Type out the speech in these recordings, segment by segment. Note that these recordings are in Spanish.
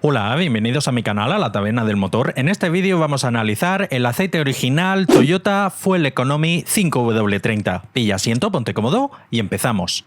Hola, bienvenidos a mi canal, a la Taberna del Motor. En este vídeo vamos a analizar el aceite original Toyota Fuel Economy 5W30. Pilla asiento, ponte cómodo y empezamos.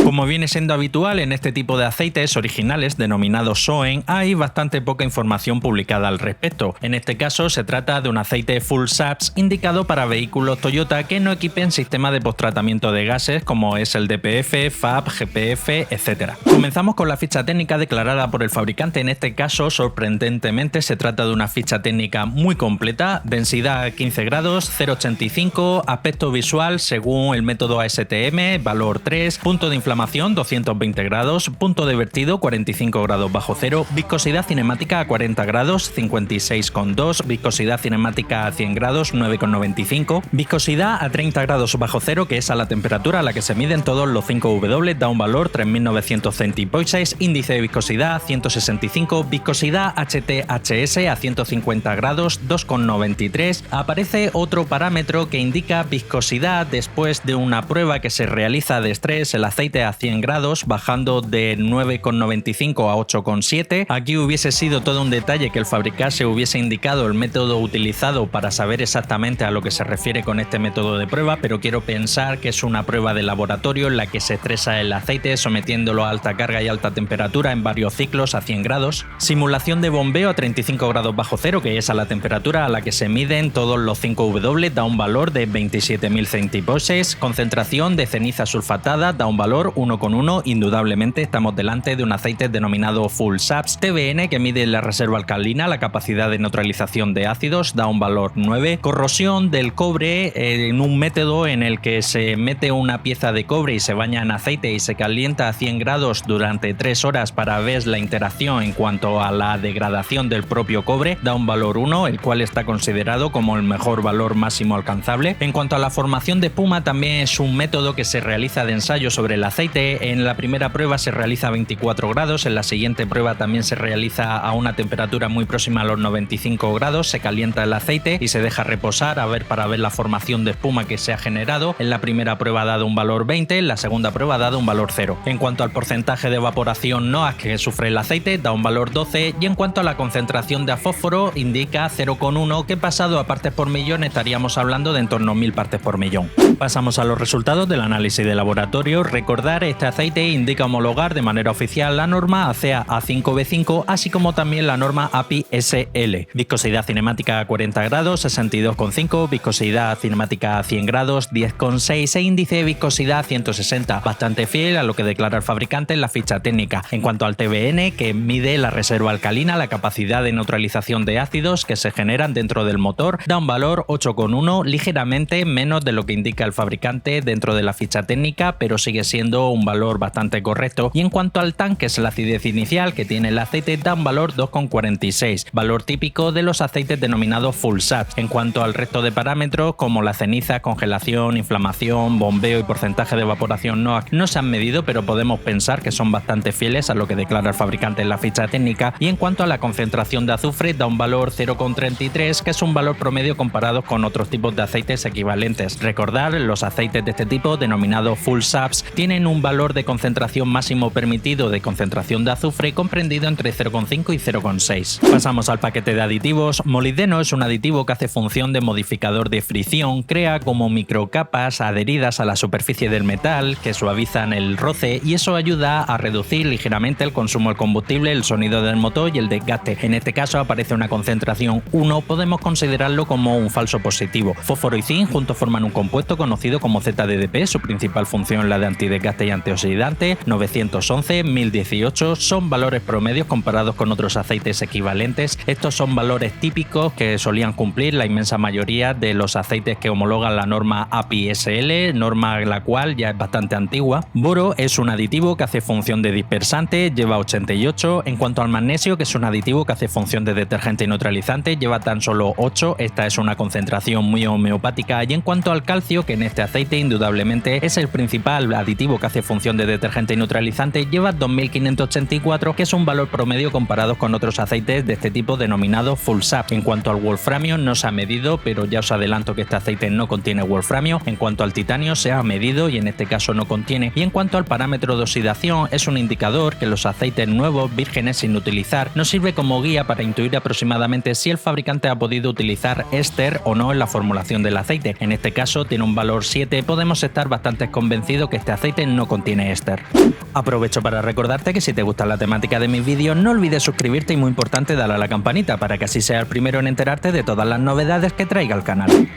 Como viene siendo habitual en este tipo de aceites originales denominados SOEN, hay bastante poca información publicada al respecto. En este caso se trata de un aceite Full SAPS indicado para vehículos Toyota que no equipen sistema de posttratamiento de gases como es el DPF, FAB, GPF, etc. Comenzamos con la ficha técnica declarada por el fabricante. En este caso, sorprendentemente, se trata de una ficha técnica muy completa: densidad 15 grados, 0,85, aspecto visual según el método ASTM, valor 3, punto de inflamación 220 grados, punto de vertido 45 grados bajo cero, viscosidad cinemática a 40 grados 56,2, viscosidad cinemática a 100 grados 9,95, viscosidad a 30 grados bajo cero, que es a la temperatura a la que se miden todos los 5W, da un valor 3900 centipoises, índice de viscosidad 165, viscosidad HTHS a 150 grados 2,93. Aparece otro parámetro que indica viscosidad después de una prueba que se realiza de estrés, el aceite a 100 grados, bajando de 9,95 a 8,7. Aquí hubiese sido todo un detalle que el fabricante hubiese indicado el método utilizado para saber exactamente a lo que se refiere con este método de prueba, pero quiero pensar que es una prueba de laboratorio en la que se estresa el aceite sometiéndolo a alta carga y alta temperatura en varios ciclos a 100 grados. Simulación de bombeo a 35 grados bajo cero, que es a la temperatura a la que se miden todos los 5W, da un valor de 27.000 centipoises. Concentración de ceniza sulfatada da un valor 1,1. Indudablemente estamos delante de un aceite denominado Full SAPS. TBN, que mide la reserva alcalina, la capacidad de neutralización de ácidos, da un valor 9. Corrosión del cobre en un método en el que se mete una pieza de cobre y se baña en aceite y se calienta a 100 grados durante 3 horas para ver la interacción en cuanto a la degradación del propio cobre, da un valor 1, el cual está considerado como el mejor valor máximo alcanzable. En cuanto a la formación de espuma, también es un método que se realiza de ensayo sobre el aceite. En la primera prueba se realiza a 24 grados, en la siguiente prueba también se realiza a una temperatura muy próxima a los 95 grados, se calienta el aceite y se deja reposar para ver la formación de espuma que se ha generado. En la primera prueba ha dado un valor 20, en la segunda prueba ha dado un valor 0. En cuanto al porcentaje de evaporación NOAC que sufre el aceite, da un valor 12, y en cuanto a la concentración de fósforo indica 0,1, que pasado a partes por millón estaríamos hablando de en torno a 1000 partes por millón. Pasamos a los resultados del análisis de laboratorio. Recordar, este aceite indica homologar de manera oficial la norma ACEA A5V5, así como también la norma API-SL. Viscosidad cinemática a 40 grados, 62,5, viscosidad cinemática a 100 grados, 10,6 e índice de viscosidad 160, bastante fiel a lo que declara el fabricante en la ficha técnica. En cuanto al TBN, que mide la reserva alcalina, la capacidad de neutralización de ácidos que se generan dentro del motor, da un valor 8,1, ligeramente menos de lo que indica el fabricante dentro de la ficha técnica, pero sigue siendo un valor bastante correcto. Y en cuanto al TAN, que es la acidez inicial que tiene el aceite, da un valor 2,46, valor típico de los aceites denominados Full SAPS. En cuanto al resto de parámetros, como la ceniza, congelación, inflamación, bombeo y porcentaje de evaporación NOAC, no se han medido, pero podemos pensar que son bastante fieles a lo que declara el fabricante en la ficha técnica. Y en cuanto a la concentración de azufre, da un valor 0,33, que es un valor promedio comparado con otros tipos de aceites equivalentes. Recordar, los aceites de este tipo, denominados Full SAPS, tienen un valor de concentración máximo permitido de concentración de azufre comprendido entre 0,5 y 0,6. Pasamos al paquete de aditivos. Molibdeno es un aditivo que hace función de modificador de fricción, crea como microcapas adheridas a la superficie del metal que suavizan el roce, y eso ayuda a reducir ligeramente el consumo del combustible, el sonido del motor y el desgaste. En este caso aparece una concentración 1, podemos considerarlo como un falso positivo. Fósforo y zinc juntos forman un compuesto conocido como ZDDP, su principal función la de antidesgaste y antioxidante. 911, 1018 son valores promedios comparados con otros aceites equivalentes. Estos son valores típicos que solían cumplir la inmensa mayoría de los aceites que homologan la norma API-SL, norma la cual ya es bastante antigua. Boro es un aditivo que hace función de dispersante, lleva 88. En cuanto al magnesio, que es un aditivo que hace función de detergente y neutralizante, lleva tan solo 8. Esta es una concentración muy homeopática. Y en cuanto al calcio, que en este aceite indudablemente es el principal aditivo que hace hace función de detergente y neutralizante, lleva 2.584, que es un valor promedio comparado con otros aceites de este tipo denominados full sap. En cuanto al wolframio no se ha medido, pero ya os adelanto que este aceite no contiene wolframio. En cuanto al titanio se ha medido y en este caso no contiene. Y en cuanto al parámetro de oxidación, es un indicador que los aceites nuevos, vírgenes sin utilizar, nos sirve como guía para intuir aproximadamente si el fabricante ha podido utilizar éster o no en la formulación del aceite. En este caso tiene un valor 7, podemos estar bastante convencidos que este aceite no contiene éster. Aprovecho para recordarte que si te gusta la temática de mis vídeos no olvides suscribirte y, muy importante, darle a la campanita para que así seas el primero en enterarte de todas las novedades que traiga el canal.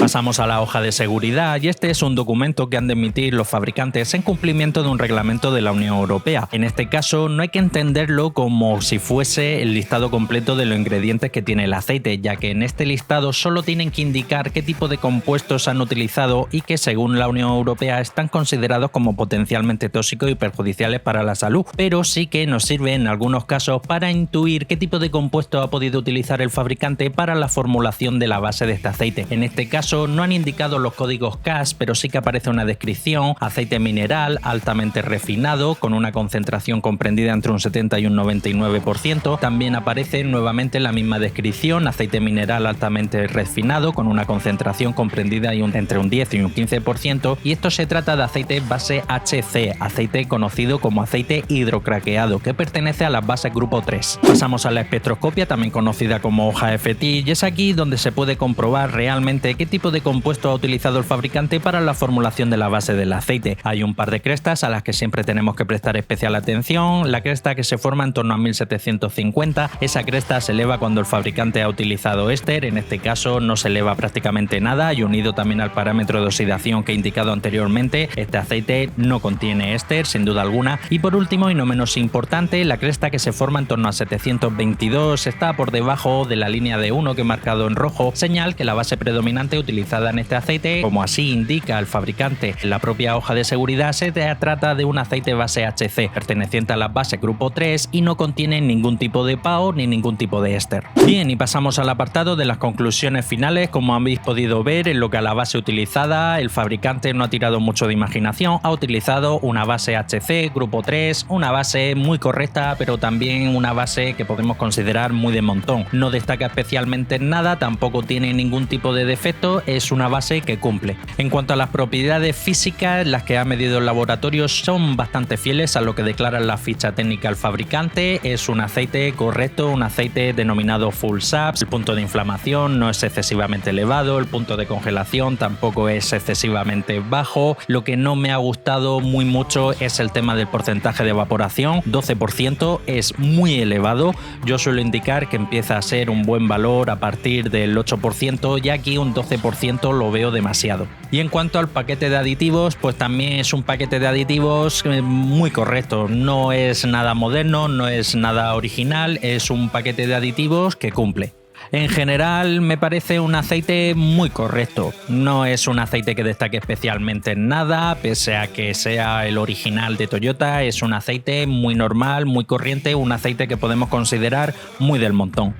Pasamos a la hoja de seguridad, y este es un documento que han de emitir los fabricantes en cumplimiento de un reglamento de la Unión Europea. En este caso no hay que entenderlo como si fuese el listado completo de los ingredientes que tiene el aceite, ya que en este listado solo tienen que indicar qué tipo de compuestos han utilizado y que según la Unión Europea están considerados como potencialmente tóxicos y perjudiciales para la salud, pero sí que nos sirve en algunos casos para intuir qué tipo de compuesto ha podido utilizar el fabricante para la formulación de la base de este aceite. En este caso no han indicado los códigos CAS, pero sí que aparece una descripción: aceite mineral altamente refinado con una concentración comprendida entre un 70 y un 99%. También aparece nuevamente la misma descripción: aceite mineral altamente refinado con una concentración comprendida entre un 10 y un 15%, y esto se trata de aceite base HC, aceite conocido como aceite hidrocraqueado, que pertenece a las bases grupo 3. Pasamos a la espectroscopia, también conocida como hoja FT, y es aquí donde se puede comprobar realmente qué tipo de compuesto ha utilizado el fabricante para la formulación de la base del aceite. Hay un par de crestas a las que siempre tenemos que prestar especial atención. La cresta que se forma en torno a 1750, esa cresta se eleva cuando el fabricante ha utilizado éster, en este caso no se eleva prácticamente nada, y unido también al parámetro de oxidación que he indicado anteriormente, este aceite no contiene éster sin duda alguna. Y por último y no menos importante, la cresta que se forma en torno a 722 está por debajo de la línea de 1 que he marcado en rojo, señal que la base predominante utilizada en este aceite, como así indica el fabricante en la propia hoja de seguridad, se trata de un aceite base HC, perteneciente a la base grupo 3 y no contiene ningún tipo de PAO ni ningún tipo de éster. Bien, y pasamos al apartado de las conclusiones finales. Como habéis podido ver, en lo que a la base utilizada, el fabricante no ha tirado mucho de imaginación, ha utilizado una base HC grupo 3, una base muy correcta, pero también una base que podemos considerar muy de montón. No destaca especialmente en nada, tampoco tiene ningún tipo de defecto, es una base que cumple. En cuanto a las propiedades físicas, las que ha medido el laboratorio son bastante fieles a lo que declara la ficha técnica el fabricante. Es un aceite correcto, un aceite denominado full saps. El punto de inflamación no es excesivamente elevado, el punto de congelación tampoco es excesivamente bajo. Lo que no me ha gustado muy mucho es el tema del porcentaje de evaporación. 12% es muy elevado. Yo suelo indicar que empieza a ser un buen valor a partir del 8%, y aquí un 12% lo veo demasiado. Y en cuanto al paquete de aditivos, pues también es un paquete de aditivos muy correcto. No es nada moderno, no es nada original, es un paquete de aditivos que cumple. En general me parece un aceite muy correcto, no es un aceite que destaque especialmente en nada, pese a que sea el original de Toyota, es un aceite muy normal, muy corriente, un aceite que podemos considerar muy del montón.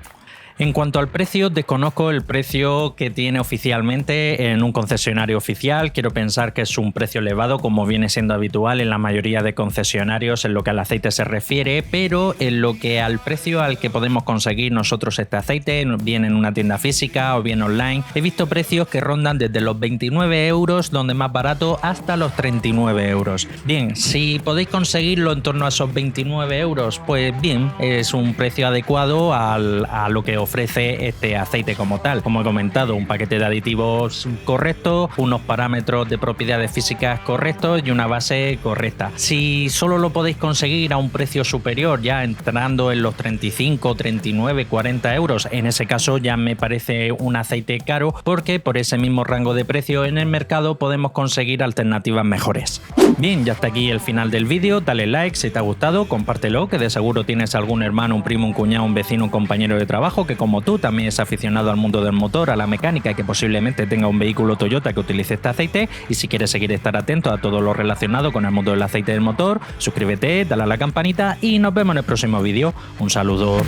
En cuanto al precio, desconozco el precio que tiene oficialmente en un concesionario oficial. Quiero pensar que es un precio elevado, como viene siendo habitual en la mayoría de concesionarios en lo que al aceite se refiere, pero en lo que al precio al que podemos conseguir nosotros este aceite, bien en una tienda física o bien online, he visto precios que rondan desde los 29 euros, donde más barato, hasta los 39 euros. Bien, si podéis conseguirlo en torno a esos 29 euros, pues bien, es un precio adecuado a lo que ofrece este aceite como tal. Como he comentado, un paquete de aditivos correcto, unos parámetros de propiedades físicas correctos y una base correcta. Si solo lo podéis conseguir a un precio superior, ya entrando en los 35, 39, 40 euros, en ese caso ya me parece un aceite caro, porque por ese mismo rango de precio en el mercado podemos conseguir alternativas mejores. Bien, ya hasta aquí el final del vídeo. Dale like si te ha gustado, compártelo, que de seguro tienes algún hermano, un primo, un cuñado, un vecino, un compañero de trabajo que como tú también es aficionado al mundo del motor, a la mecánica y que posiblemente tenga un vehículo Toyota que utilice este aceite. Y si quieres seguir estar atento a todo lo relacionado con el mundo del aceite del motor, suscríbete, dale a la campanita y nos vemos en el próximo vídeo. Un saludo.